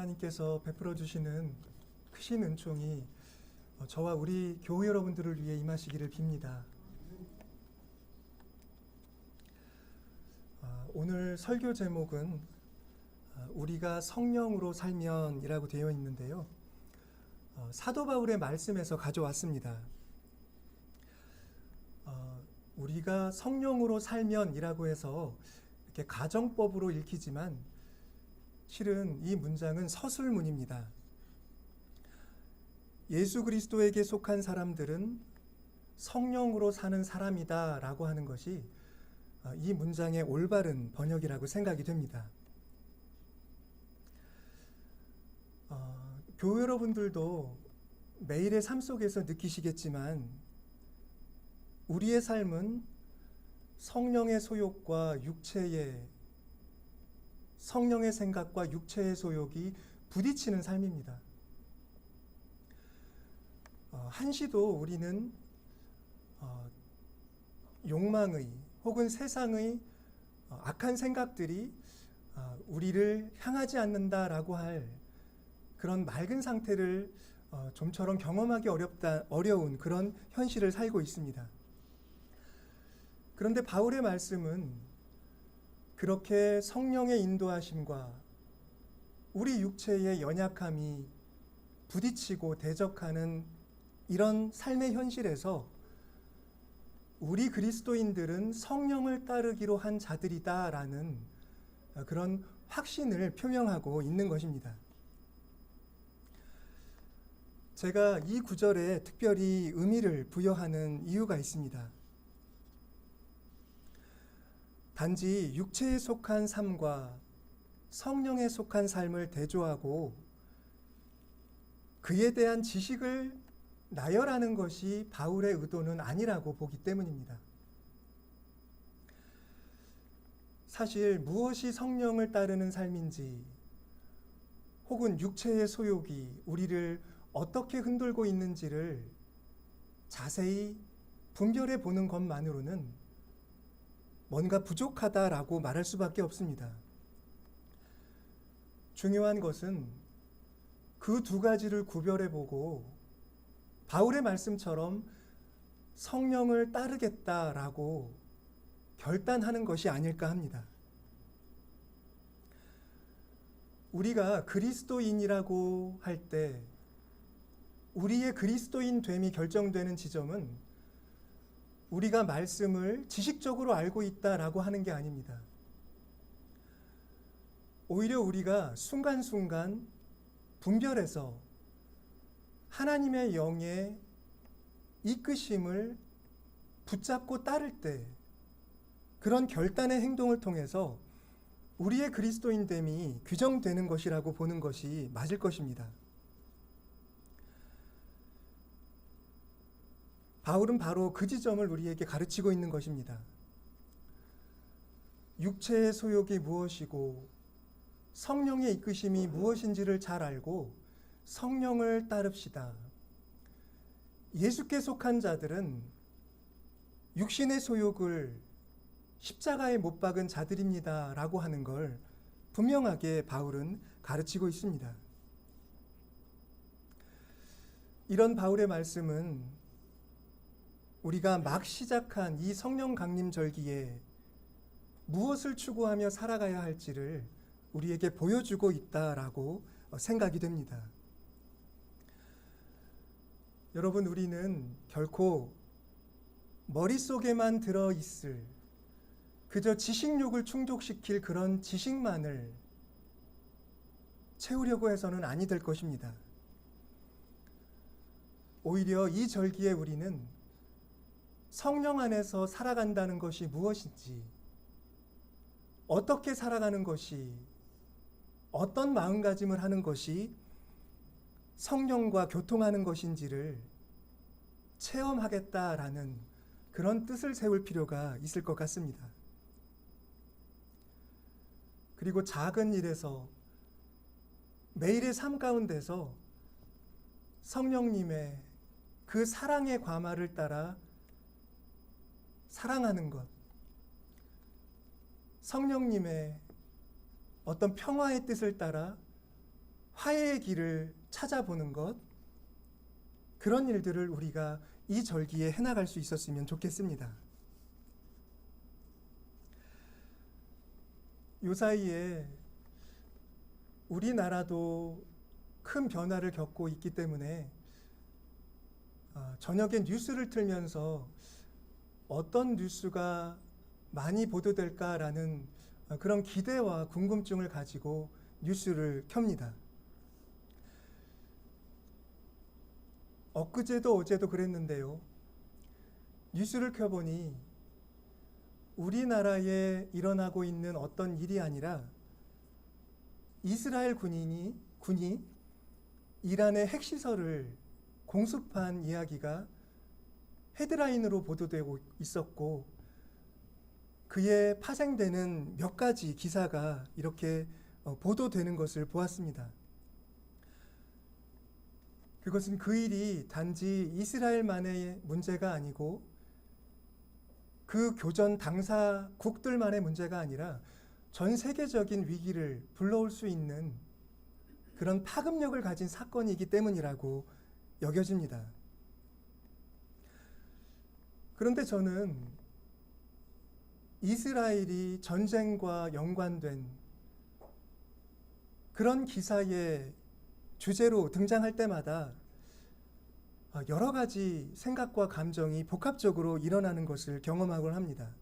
하나님께서 베풀어 주시는 크신 은총이 저와 우리 교회 여러분들을 위해 임하시기를 빕니다. 오늘 설교 제목은 우리가 성령으로 살면이라고 되어 있는데요. 사도 바울의 말씀에서 가져왔습니다. 우리가 성령으로 살면이라고 해서 이렇게 가정법으로 읽히지만 실은 이 문장은 서술문입니다. 예수 그리스도에게 속한 사람들은 성령으로 사는 사람이다 라고 하는 것이 이 문장의 올바른 번역이라고 생각이 됩니다. 교회 여러분들도 매일의 삶 속에서 느끼시겠지만 우리의 삶은 성령의 소욕과 성령의 생각과 육체의 소욕이 부딪히는 삶입니다. 한시도 우리는 욕망의 혹은 세상의 악한 생각들이 우리를 향하지 않는다라고 할 그런 맑은 상태를 좀처럼 경험하기 어려운 그런 현실을 살고 있습니다. 그런데 바울의 말씀은 그렇게 성령의 인도하심과 우리 육체의 연약함이 부딪히고 대적하는 이런 삶의 현실에서 우리 그리스도인들은 성령을 따르기로 한 자들이다라는 그런 확신을 표명하고 있는 것입니다. 제가 이 구절에 특별히 의미를 부여하는 이유가 있습니다. 단지 육체에 속한 삶과 성령에 속한 삶을 대조하고 그에 대한 지식을 나열하는 것이 바울의 의도는 아니라고 보기 때문입니다. 사실 무엇이 성령을 따르는 삶인지 혹은 육체의 소욕이 우리를 어떻게 흔들고 있는지를 자세히 분별해 보는 것만으로는 뭔가 부족하다라고 말할 수밖에 없습니다. 중요한 것은 그 두 가지를 구별해 보고 바울의 말씀처럼 성령을 따르겠다라고 결단하는 것이 아닐까 합니다. 우리가 그리스도인이라고 할 때 우리의 그리스도인 됨이 결정되는 지점은 우리가 말씀을 지식적으로 알고 있다라고 하는 게 아닙니다. 오히려 우리가 순간순간 분별해서 하나님의 영의 이끄심을 붙잡고 따를 때 그런 결단의 행동을 통해서 우리의 그리스도인됨이 규정되는 것이라고 보는 것이 맞을 것입니다. 바울은 바로 그 지점을 우리에게 가르치고 있는 것입니다. 육체의 소욕이 무엇이고 성령의 이끄심이 무엇인지를 잘 알고 성령을 따릅시다. 예수께 속한 자들은 육신의 소욕을 십자가에 못 박은 자들입니다 라고 하는 걸 분명하게 바울은 가르치고 있습니다. 이런 바울의 말씀은 우리가 막 시작한 이 성령 강림 절기에 무엇을 추구하며 살아가야 할지를 우리에게 보여주고 있다라고 생각이 됩니다. 여러분, 우리는 결코 머릿속에만 들어있을 그저 지식욕을 충족시킬 그런 지식만을 채우려고 해서는 아니 될 것입니다. 오히려 이 절기에 우리는 성령 안에서 살아간다는 것이 무엇인지, 어떻게 살아가는 것이, 어떤 마음가짐을 하는 것이 성령과 교통하는 것인지를 체험하겠다라는 그런 뜻을 세울 필요가 있을 것 같습니다. 그리고 작은 일에서 매일의 삶 가운데서 성령님의 그 사랑의 과마를 따라 사랑하는 것, 성령님의 어떤 평화의 뜻을 따라 화해의 길을 찾아보는 것, 그런 일들을 우리가 이 절기에 해나갈 수 있었으면 좋겠습니다. 요 사이에 우리나라도 큰 변화를 겪고 있기 때문에 저녁에 뉴스를 틀면서 어떤 뉴스가 많이 보도될까라는 그런 기대와 궁금증을 가지고 뉴스를 켭니다. 엊그제도 어제도 그랬는데요. 뉴스를 켜보니 우리나라에 일어나고 있는 어떤 일이 아니라 이스라엘 군이 이란의 핵시설을 공습한 이야기가 헤드라인으로 보도되고 있었고, 그에 파생되는 몇 가지 기사가 이렇게 보도되는 것을 보았습니다. 그것은 그 일이 단지 이스라엘만의 문제가 아니고 그 교전 당사국들만의 문제가 아니라 전 세계적인 위기를 불러올 수 있는 그런 파급력을 가진 사건이기 때문이라고 여겨집니다. 그런데 저는 이스라엘이 전쟁과 연관된 그런 기사의 주제로 등장할 때마다 여러 가지 생각과 감정이 복합적으로 일어나는 것을 경험하곤 합니다.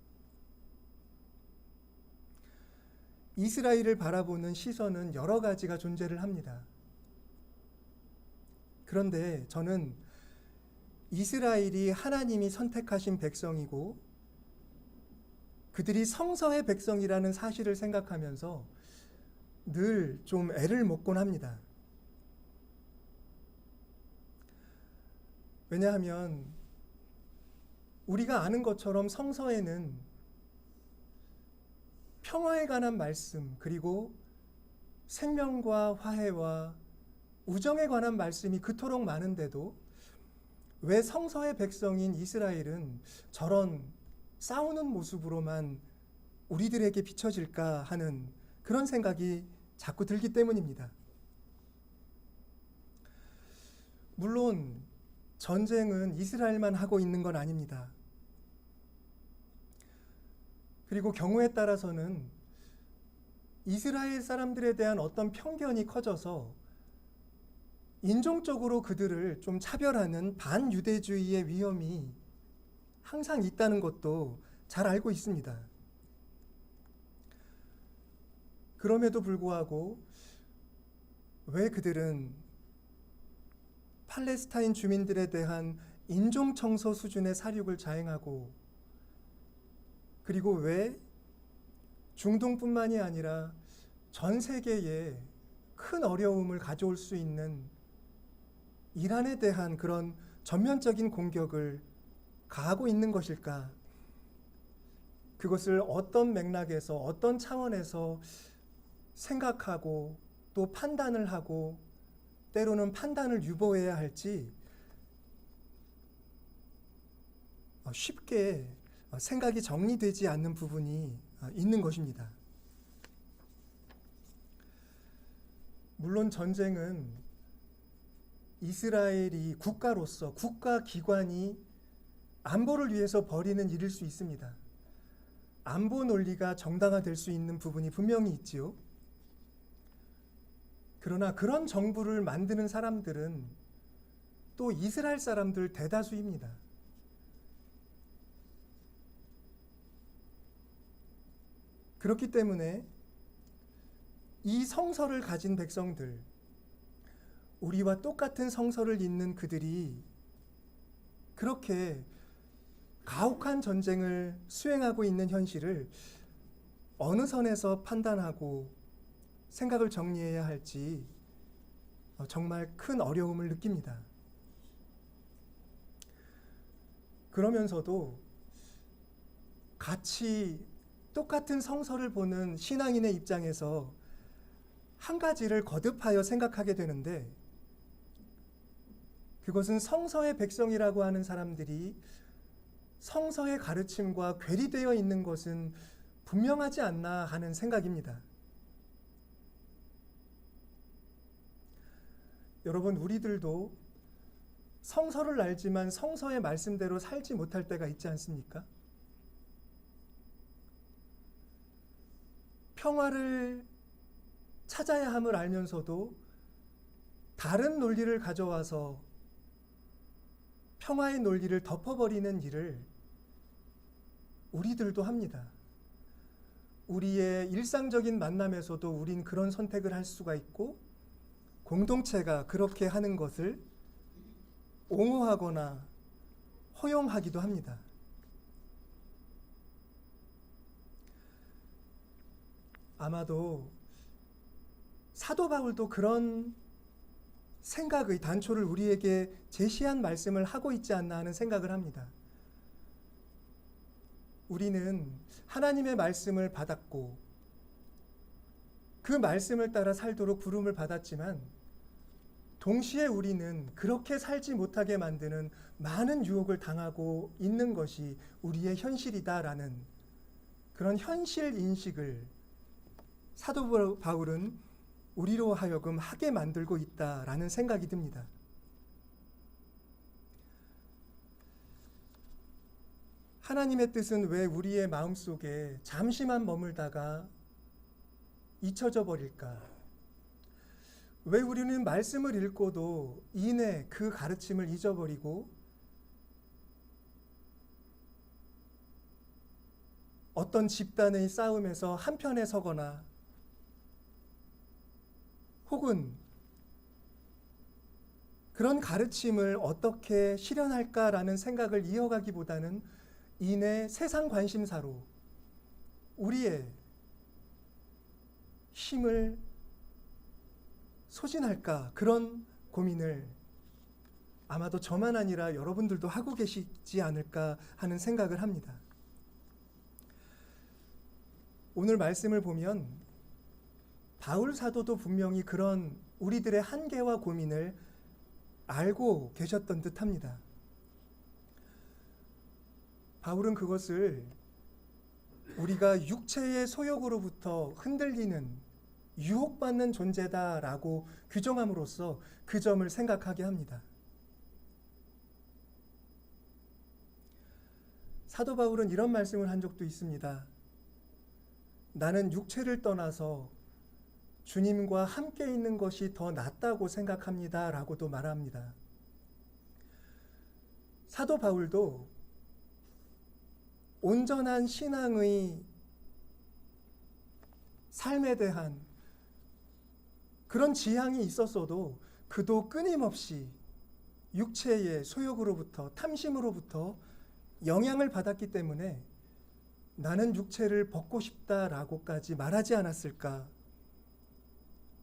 이스라엘을 바라보는 시선은 여러 가지가 존재를 합니다. 그런데 저는 이스라엘이 하나님이 선택하신 백성이고 그들이 성서의 백성이라는 사실을 생각하면서 늘 좀 애를 먹곤 합니다. 왜냐하면 우리가 아는 것처럼 성서에는 평화에 관한 말씀, 그리고 생명과 화해와 우정에 관한 말씀이 그토록 많은데도 왜 성서의 백성인 이스라엘은 저런 싸우는 모습으로만 우리들에게 비춰질까 하는 그런 생각이 자꾸 들기 때문입니다. 물론 전쟁은 이스라엘만 하고 있는 건 아닙니다. 그리고 경우에 따라서는 이스라엘 사람들에 대한 어떤 편견이 커져서 인종적으로 그들을 좀 차별하는 반유대주의의 위험이 항상 있다는 것도 잘 알고 있습니다. 그럼에도 불구하고 왜 그들은 팔레스타인 주민들에 대한 인종청소 수준의 살육을 자행하고, 그리고 왜 중동뿐만이 아니라 전 세계에 큰 어려움을 가져올 수 있는 이란에 대한 그런 전면적인 공격을 가하고 있는 것일까? 그것을 어떤 맥락에서 어떤 차원에서 생각하고 또 판단을 하고 때로는 판단을 유보해야 할지 쉽게 생각이 정리되지 않는 부분이 있는 것입니다. 물론 전쟁은 이스라엘이 국가로서 국가기관이 안보를 위해서 벌이는 일일 수 있습니다. 안보 논리가 정당화될 수 있는 부분이 분명히 있지요. 그러나 그런 정부를 만드는 사람들은 또 이스라엘 사람들 대다수입니다. 그렇기 때문에 이 성서를 가진 백성들, 우리와 똑같은 성서를 읽는 그들이 그렇게 가혹한 전쟁을 수행하고 있는 현실을 어느 선에서 판단하고 생각을 정리해야 할지 정말 큰 어려움을 느낍니다. 그러면서도 같이 똑같은 성서를 보는 신앙인의 입장에서 한 가지를 거듭하여 생각하게 되는데, 그것은 성서의 백성이라고 하는 사람들이 성서의 가르침과 괴리되어 있는 것은 분명하지 않나 하는 생각입니다. 여러분, 우리들도 성서를 알지만 성서의 말씀대로 살지 못할 때가 있지 않습니까? 평화를 찾아야 함을 알면서도 다른 논리를 가져와서 평화의 논리를 덮어버리는 일을 우리들도 합니다. 우리의 일상적인 만남에서도 우린 그런 선택을 할 수가 있고, 공동체가 그렇게 하는 것을 옹호하거나 허용하기도 합니다. 아마도 사도 바울도 그런 생각의 단초를 우리에게 제시한 말씀을 하고 있지 않나 하는 생각을 합니다. 우리는 하나님의 말씀을 받았고 그 말씀을 따라 살도록 부름을 받았지만, 동시에 우리는 그렇게 살지 못하게 만드는 많은 유혹을 당하고 있는 것이 우리의 현실이다라는 그런 현실 인식을 사도 바울은 우리로 하여금 하게 만들고 있다라는 생각이 듭니다. 하나님의 뜻은 왜 우리의 마음속에 잠시만 머물다가 잊혀져 버릴까? 왜 우리는 말씀을 읽고도 이내 그 가르침을 잊어버리고 어떤 집단의 싸움에서 한편에 서거나 혹은 그런 가르침을 어떻게 실현할까라는 생각을 이어가기보다는 이내 세상 관심사로 우리의 힘을 소진할까, 그런 고민을 아마도 저만 아니라 여러분들도 하고 계시지 않을까 하는 생각을 합니다. 오늘 말씀을 보면 바울 사도도 분명히 그런 우리들의 한계와 고민을 알고 계셨던 듯합니다. 바울은 그것을 우리가 육체의 소욕으로부터 흔들리는 유혹받는 존재다라고 규정함으로써 그 점을 생각하게 합니다. 사도 바울은 이런 말씀을 한 적도 있습니다. 나는 육체를 떠나서 주님과 함께 있는 것이 더 낫다고 생각합니다 라고도 말합니다. 사도 바울도 온전한 신앙의 삶에 대한 그런 지향이 있었어도 그도 끊임없이 육체의 소욕으로부터, 탐심으로부터 영향을 받았기 때문에 나는 육체를 벗고 싶다라고까지 말하지 않았을까?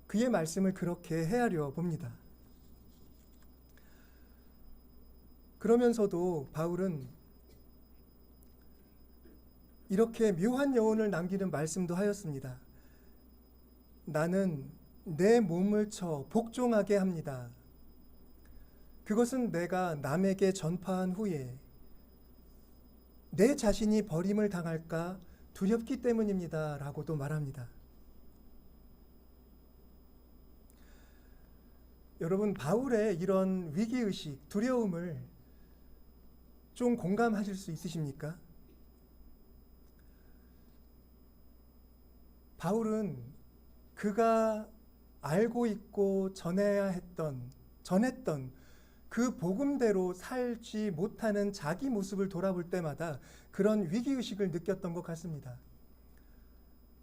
그의 말씀을 그렇게 헤아려 봅니다. 그러면서도 바울은 이렇게 묘한 여운을 남기는 말씀도 하였습니다. 나는 내 몸을 쳐 복종하게 합니다. 그것은 내가 남에게 전파한 후에 내 자신이 버림을 당할까 두렵기 때문입니다 라고도 말합니다. 여러분, 바울의 이런 위기의식, 두려움을 좀 공감하실 수 있으십니까? 바울은 그가 알고 있고 전했던 그 복음대로 살지 못하는 자기 모습을 돌아볼 때마다 그런 위기의식을 느꼈던 것 같습니다.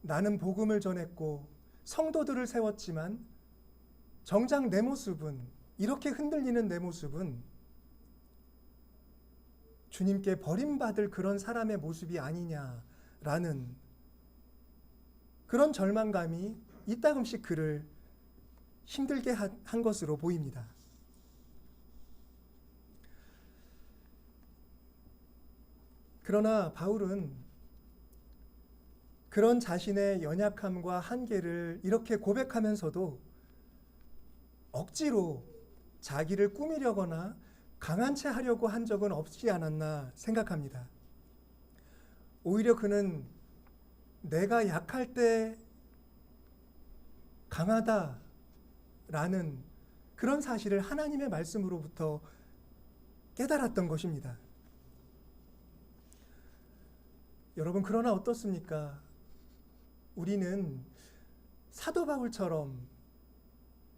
나는 복음을 전했고 성도들을 세웠지만 정작 내 모습은, 이렇게 흔들리는 내 모습은 주님께 버림받을 그런 사람의 모습이 아니냐라는 그런 절망감이 이따금씩 그를 힘들게 한 것으로 보입니다. 그러나 바울은 그런 자신의 연약함과 한계를 이렇게 고백하면서도 억지로 자기를 꾸미려거나 강한 채 하려고 한 적은 없지 않았나 생각합니다. 오히려 그는 내가 약할 때 강하다라는 그런 사실을 하나님의 말씀으로부터 깨달았던 것입니다. 여러분, 그러나 어떻습니까? 우리는 사도 바울처럼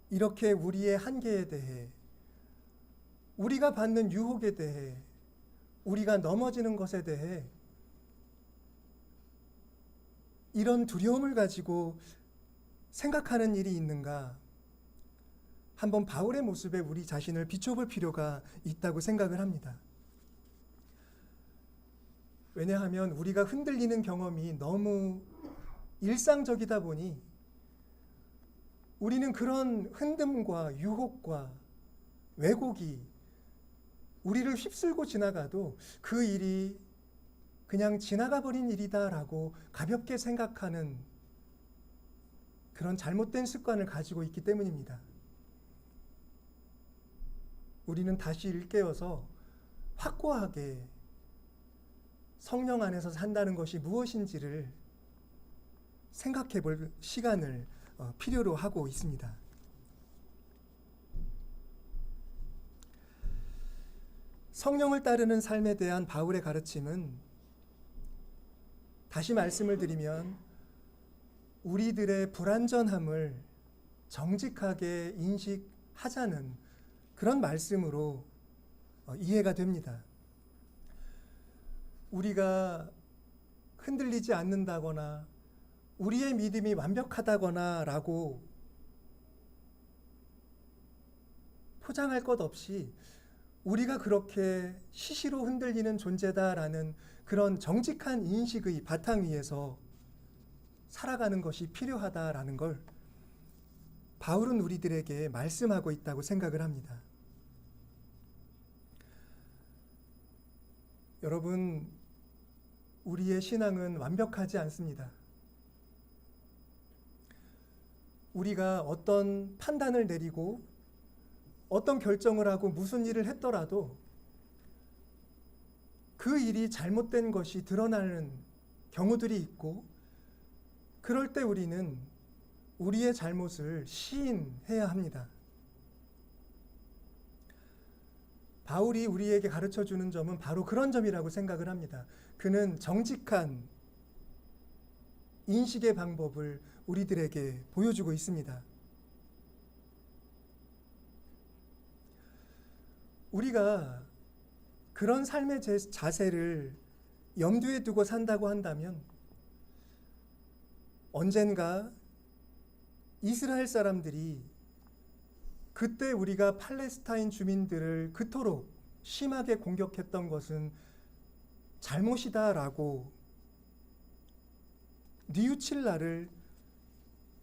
이렇게 우리의 한계에 대해, 우리가 받는 유혹에 대해, 우리가 넘어지는 것에 대해 이런 두려움을 가지고 생각하는 일이 있는가? 한번 바울의 모습에 우리 자신을 비춰볼 필요가 있다고 생각을 합니다. 왜냐하면 우리가 흔들리는 경험이 너무 일상적이다 보니 우리는 그런 흔듦과 유혹과 왜곡이 우리를 휩쓸고 지나가도 그 일이 그냥 지나가 버린 일이다라고 가볍게 생각하는 그런 잘못된 습관을 가지고 있기 때문입니다. 우리는 다시 일깨워서 확고하게 성령 안에서 산다는 것이 무엇인지를 생각해 볼 시간을 필요로 하고 있습니다. 성령을 따르는 삶에 대한 바울의 가르침은, 다시 말씀을 드리면, 우리들의 불완전함을 정직하게 인식하자는 그런 말씀으로 이해가 됩니다. 우리가 흔들리지 않는다거나 우리의 믿음이 완벽하다거나 라고 포장할 것 없이 우리가 그렇게 시시로 흔들리는 존재다라는 그런 정직한 인식의 바탕 위에서 살아가는 것이 필요하다라는 걸 바울은 우리들에게 말씀하고 있다고 생각을 합니다. 여러분, 우리의 신앙은 완벽하지 않습니다. 우리가 어떤 판단을 내리고 어떤 결정을 하고 무슨 일을 했더라도 그 일이 잘못된 것이 드러나는 경우들이 있고, 그럴 때 우리는 우리의 잘못을 시인해야 합니다. 바울이 우리에게 가르쳐주는 점은 바로 그런 점이라고 생각을 합니다. 그는 정직한 인식의 방법을 우리들에게 보여주고 있습니다. 우리가 그런 삶의 자세를 염두에 두고 산다고 한다면 언젠가 이스라엘 사람들이 그때 우리가 팔레스타인 주민들을 그토록 심하게 공격했던 것은 잘못이다라고 뉘우칠 날을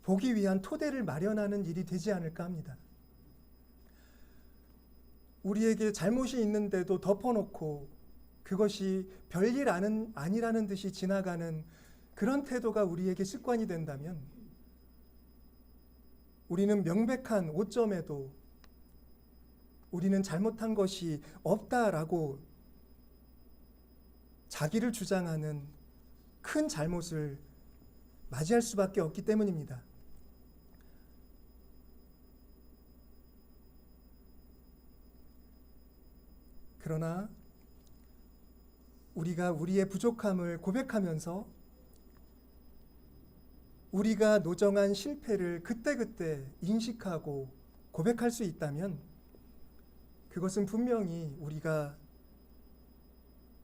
보기 위한 토대를 마련하는 일이 되지 않을까 합니다. 우리에게 잘못이 있는데도 덮어놓고 그것이 별일 아니라는 듯이 지나가는 그런 태도가 우리에게 습관이 된다면, 우리는 명백한 오점에도 우리는 잘못한 것이 없다라고 자기를 주장하는 큰 잘못을 맞이할 수밖에 없기 때문입니다. 그러나 우리가 우리의 부족함을 고백하면서 우리가 노정한 실패를 그때그때 인식하고 고백할 수 있다면, 그것은 분명히 우리가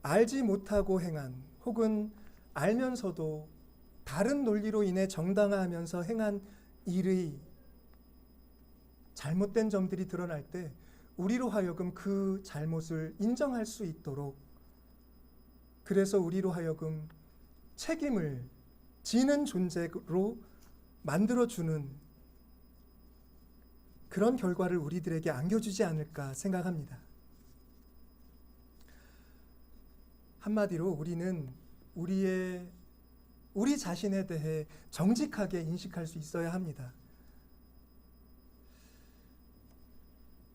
알지 못하고 행한, 혹은 알면서도 다른 논리로 인해 정당화하면서 행한 일의 잘못된 점들이 드러날 때 우리로 하여금 그 잘못을 인정할 수 있도록, 그래서 우리로 하여금 책임을 지는 존재로 만들어주는 그런 결과를 우리들에게 안겨주지 않을까 생각합니다. 한마디로 우리는 우리 자신에 대해 정직하게 인식할 수 있어야 합니다.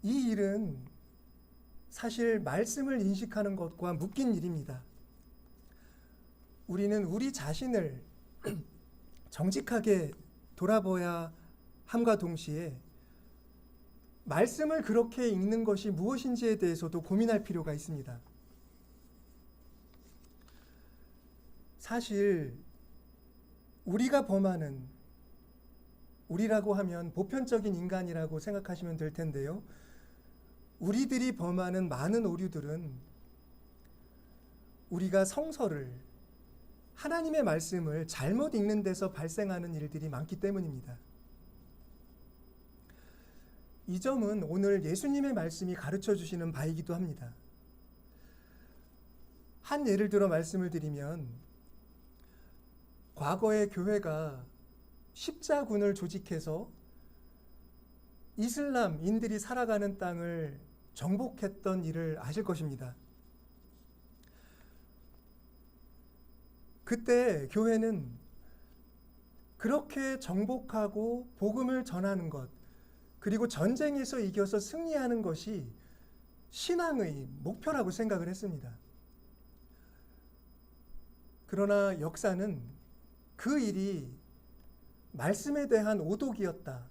이 일은 사실 말씀을 인식하는 것과 묶인 일입니다. 우리는 우리 자신을 정직하게 돌아봐야 함과 동시에 말씀을 그렇게 읽는 것이 무엇인지에 대해서도 고민할 필요가 있습니다. 사실 우리가 범하는, 우리라고 하면 보편적인 인간이라고 생각하시면 될 텐데요. 우리들이 범하는 많은 오류들은 우리가 성서를, 하나님의 말씀을 잘못 읽는 데서 발생하는 일들이 많기 때문입니다. 이 점은 오늘 예수님의 말씀이 가르쳐 주시는 바이기도 합니다. 한 예를 들어 말씀을 드리면, 과거에 교회가 십자군을 조직해서 이슬람인들이 살아가는 땅을 정복했던 일을 아실 것입니다. 그때 교회는 그렇게 정복하고 복음을 전하는 것, 그리고 전쟁에서 이겨서 승리하는 것이 신앙의 목표라고 생각을 했습니다. 그러나 역사는 그 일이 말씀에 대한 오독이었다.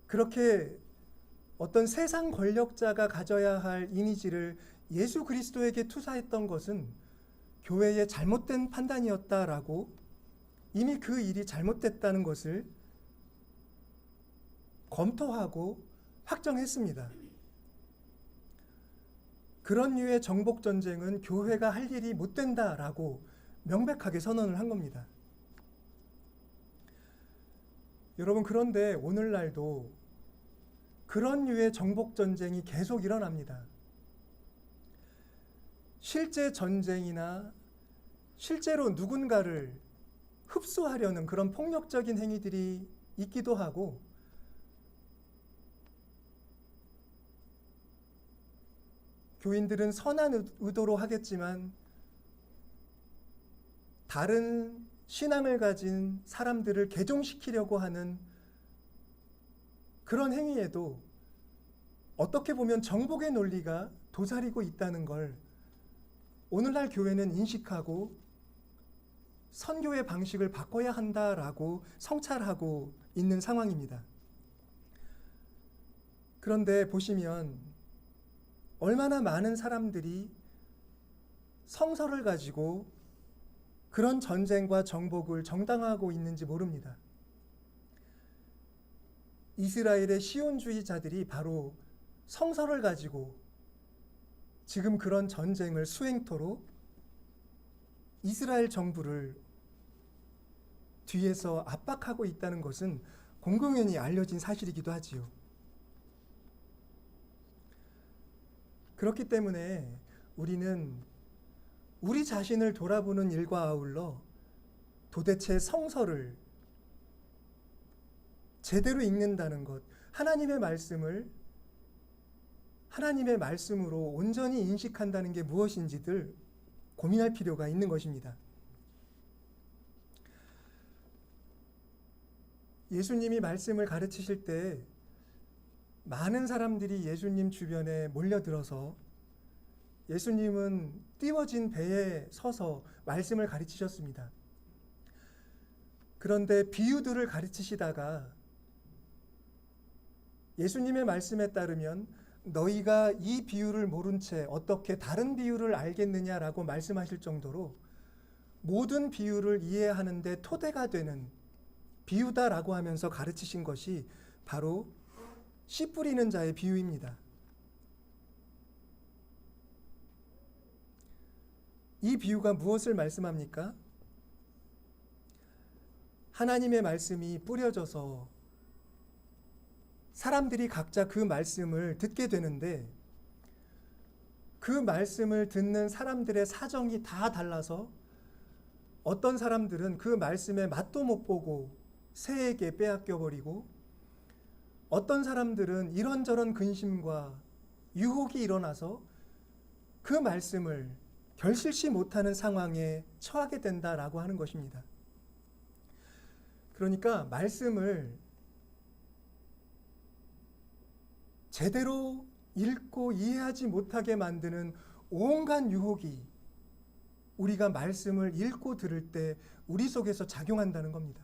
그렇게 어떤 세상 권력자가 가져야 할 이미지를 예수 그리스도에게 투사했던 것은 교회의 잘못된 판단이었다라고, 이미 그 일이 잘못됐다는 것을 검토하고 확정했습니다. 그런 류의 정복 전쟁은 교회가 할 일이 못 된다라고 명백하게 선언을 한 겁니다. 여러분, 그런데 오늘날도 그런 류의 정복 전쟁이 계속 일어납니다. 실제 전쟁이나 실제로 누군가를 흡수하려는 그런 폭력적인 행위들이 있기도 하고, 교인들은 선한 의도로 하겠지만 다른 신앙을 가진 사람들을 개종시키려고 하는 그런 행위에도 어떻게 보면 정복의 논리가 도사리고 있다는 걸 오늘날 교회는 인식하고 선교의 방식을 바꿔야 한다라고 성찰하고 있는 상황입니다. 그런데 보시면 얼마나 많은 사람들이 성서를 가지고 그런 전쟁과 정복을 정당화하고 있는지 모릅니다. 이스라엘의 시온주의자들이 바로 성서를 가지고 지금 그런 전쟁을 수행토로 이스라엘 정부를 뒤에서 압박하고 있다는 것은 공공연히 알려진 사실이기도 하지요. 그렇기 때문에 우리는 우리 자신을 돌아보는 일과 아울러 도대체 성서를 제대로 읽는다는 것, 하나님의 말씀을 하나님의 말씀으로 온전히 인식한다는 게 무엇인지들 고민할 필요가 있는 것입니다. 예수님이 말씀을 가르치실 때 많은 사람들이 예수님 주변에 몰려들어서 예수님은 띄워진 배에 서서 말씀을 가르치셨습니다. 그런데 비유들을 가르치시다가 예수님의 말씀에 따르면 너희가 이 비유를 모른 채 어떻게 다른 비유를 알겠느냐라고 말씀하실 정도로 모든 비유를 이해하는데 토대가 되는 비유다라고 하면서 가르치신 것이 바로 씨 뿌리는 자의 비유입니다. 이 비유가 무엇을 말씀합니까? 하나님의 말씀이 뿌려져서 사람들이 각자 그 말씀을 듣게 되는데 그 말씀을 듣는 사람들의 사정이 다 달라서 어떤 사람들은 그 말씀에 맛도 못 보고 새에게 빼앗겨 버리고, 어떤 사람들은 이런저런 근심과 유혹이 일어나서 그 말씀을 결실치 못하는 상황에 처하게 된다라고 하는 것입니다. 그러니까 말씀을 제대로 읽고 이해하지 못하게 만드는 온갖 유혹이 우리가 말씀을 읽고 들을 때 우리 속에서 작용한다는 겁니다.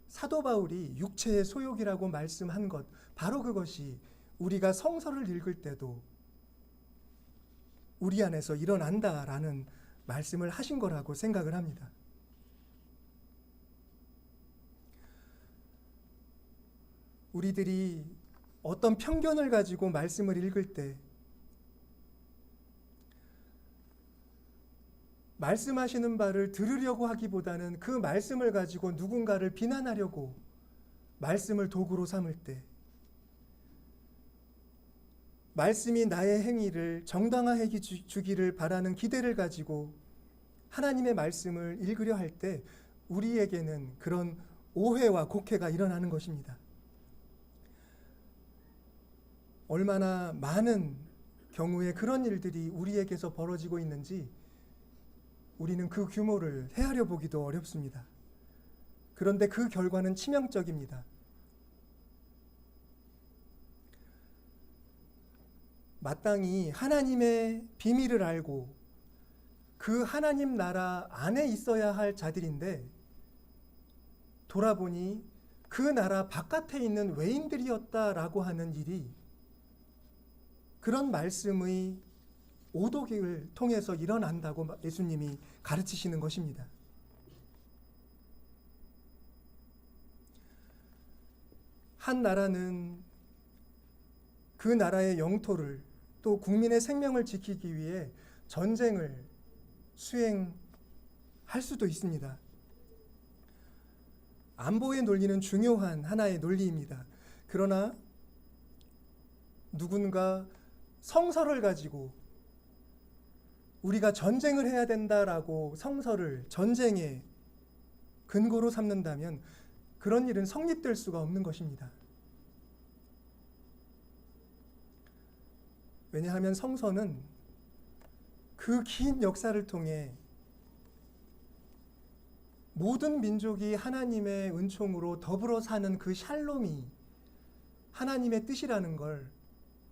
사도 바울이 육체의 소욕이라고 말씀한 것, 바로 그것이 우리가 성서를 읽을 때도 우리 안에서 일어난다라는 말씀을 하신 거라고 생각을 합니다. 우리들이 어떤 편견을 가지고 말씀을 읽을 때 말씀하시는 바를 들으려고 하기보다는 그 말씀을 가지고 누군가를 비난하려고 말씀을 도구로 삼을 때, 말씀이 나의 행위를 정당화해 주기를 바라는 기대를 가지고 하나님의 말씀을 읽으려 할 때 우리에게는 그런 오해와 곡해가 일어나는 것입니다. 얼마나 많은 경우에 그런 일들이 우리에게서 벌어지고 있는지 우리는 그 규모를 헤아려 보기도 어렵습니다. 그런데 그 결과는 치명적입니다. 마땅히 하나님의 비밀을 알고 그 하나님 나라 안에 있어야 할 자들인데 돌아보니 그 나라 바깥에 있는 외인들이었다라고 하는 일이 그런 말씀의 오독을 통해서 일어난다고 예수님이 가르치시는 것입니다. 한 나라는 그 나라의 영토를 또 국민의 생명을 지키기 위해 전쟁을 수행할 수도 있습니다. 안보의 논리는 중요한 하나의 논리입니다. 그러나 누군가 성서를 가지고 우리가 전쟁을 해야 된다라고 성서를 전쟁의 근거로 삼는다면 그런 일은 성립될 수가 없는 것입니다. 왜냐하면 성서는 그 긴 역사를 통해 모든 민족이 하나님의 은총으로 더불어 사는 그 샬롬이 하나님의 뜻이라는 걸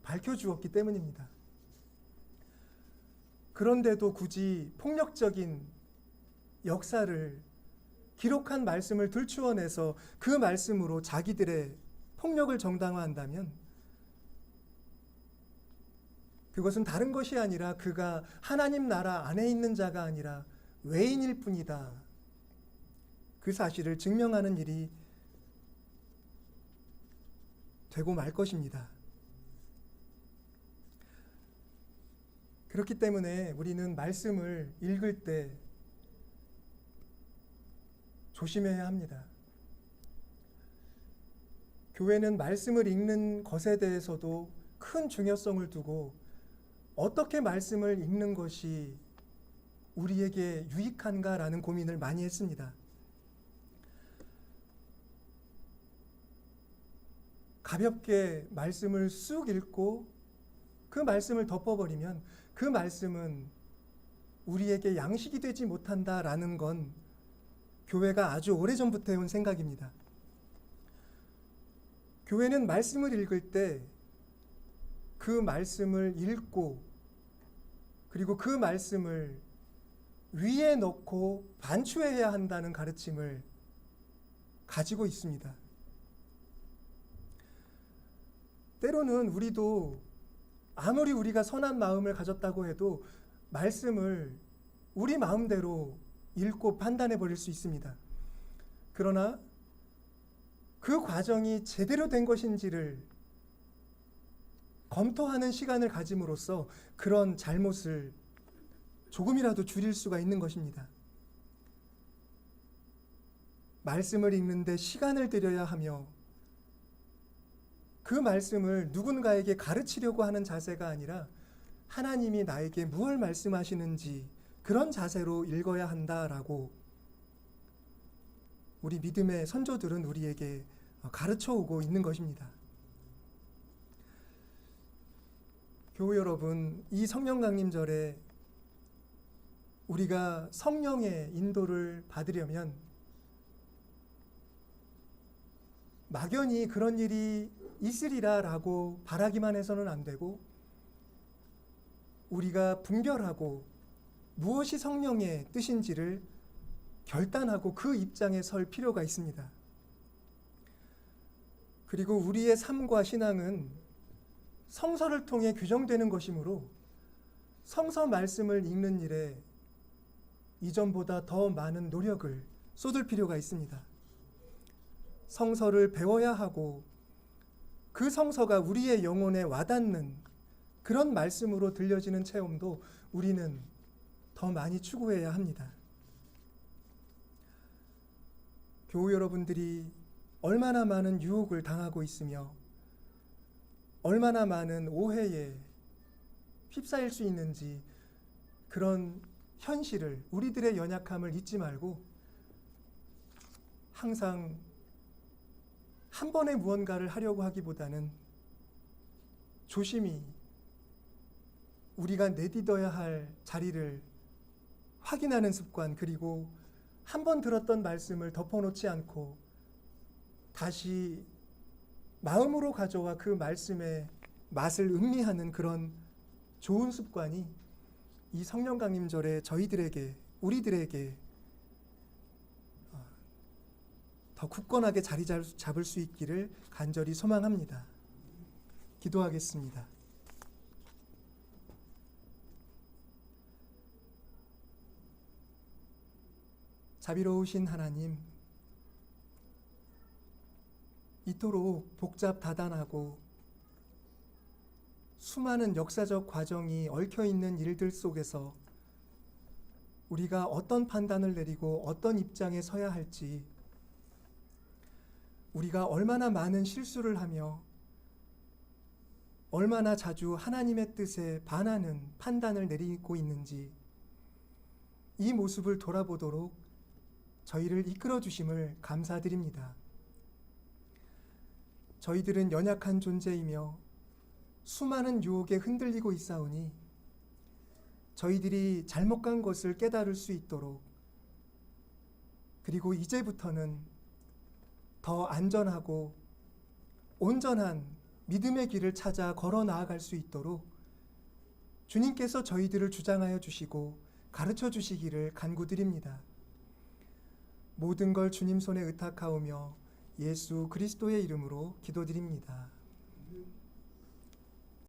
밝혀주었기 때문입니다. 그런데도 굳이 폭력적인 역사를 기록한 말씀을 들추어내서 그 말씀으로 자기들의 폭력을 정당화한다면 그것은 다른 것이 아니라 그가 하나님 나라 안에 있는 자가 아니라 외인일 뿐이다. 그 사실을 증명하는 일이 되고 말 것입니다. 그렇기 때문에 우리는 말씀을 읽을 때 조심해야 합니다. 교회는 말씀을 읽는 것에 대해서도 큰 중요성을 두고 어떻게 말씀을 읽는 것이 우리에게 유익한가라는 고민을 많이 했습니다. 가볍게 말씀을 쑥 읽고 그 말씀을 덮어버리면 그 말씀은 우리에게 양식이 되지 못한다라는 건 교회가 아주 오래전부터 해온 생각입니다. 교회는 말씀을 읽을 때 그 말씀을 읽고 그리고 그 말씀을 위에 넣고 반추해야 한다는 가르침을 가지고 있습니다. 때로는 우리도 아무리 우리가 선한 마음을 가졌다고 해도 말씀을 우리 마음대로 읽고 판단해 버릴 수 있습니다. 그러나 그 과정이 제대로 된 것인지를 검토하는 시간을 가짐으로써 그런 잘못을 조금이라도 줄일 수가 있는 것입니다. 말씀을 읽는데 시간을 들여야 하며 그 말씀을 누군가에게 가르치려고 하는 자세가 아니라 하나님이 나에게 무엇을 말씀하시는지 그런 자세로 읽어야 한다라고 우리 믿음의 선조들은 우리에게 가르쳐 오고 있는 것입니다. 교우 여러분, 이 성령 강림절에 우리가 성령의 인도를 받으려면 막연히 그런 일이 있으리라라고 바라기만 해서는 안 되고 우리가 분별하고 무엇이 성령의 뜻인지를 결단하고 그 입장에 설 필요가 있습니다. 그리고 우리의 삶과 신앙은 성서를 통해 규정되는 것이므로 성서 말씀을 읽는 일에 이전보다 더 많은 노력을 쏟을 필요가 있습니다. 성서를 배워야 하고 그 성서가 우리의 영혼에 와닿는 그런 말씀으로 들려지는 체험도 우리는 더 많이 추구해야 합니다. 교우 여러분들이 얼마나 많은 유혹을 당하고 있으며 얼마나 많은 오해에 휩싸일 수 있는지 그런 현실을, 우리들의 연약함을 잊지 말고 항상 한 번에 무언가를 하려고 하기보다는 조심히 우리가 내딛어야 할 자리를 확인하는 습관, 그리고 한 번 들었던 말씀을 덮어놓지 않고 다시 마음으로 가져와 그 말씀의 맛을 음미하는 그런 좋은 습관이 이 성령 강림절에 저희들에게, 우리들에게 더 굳건하게 자리 잡을 수 있기를 간절히 소망합니다. 기도하겠습니다. 자비로우신 하나님, 이토록 복잡 다단하고 수많은 역사적 과정이 얽혀있는 일들 속에서 우리가 어떤 판단을 내리고 어떤 입장에 서야 할지, 우리가 얼마나 많은 실수를 하며 얼마나 자주 하나님의 뜻에 반하는 판단을 내리고 있는지 이 모습을 돌아보도록 저희를 이끌어 주심을 감사드립니다. 저희들은 연약한 존재이며 수많은 유혹에 흔들리고 있사오니 저희들이 잘못 간 것을 깨달을 수 있도록, 그리고 이제부터는 더 안전하고 온전한 믿음의 길을 찾아 걸어 나아갈 수 있도록 주님께서 저희들을 주장하여 주시고 가르쳐 주시기를 간구드립니다. 모든 걸 주님 손에 의탁하오며 예수 그리스도의 이름으로 기도드립니다.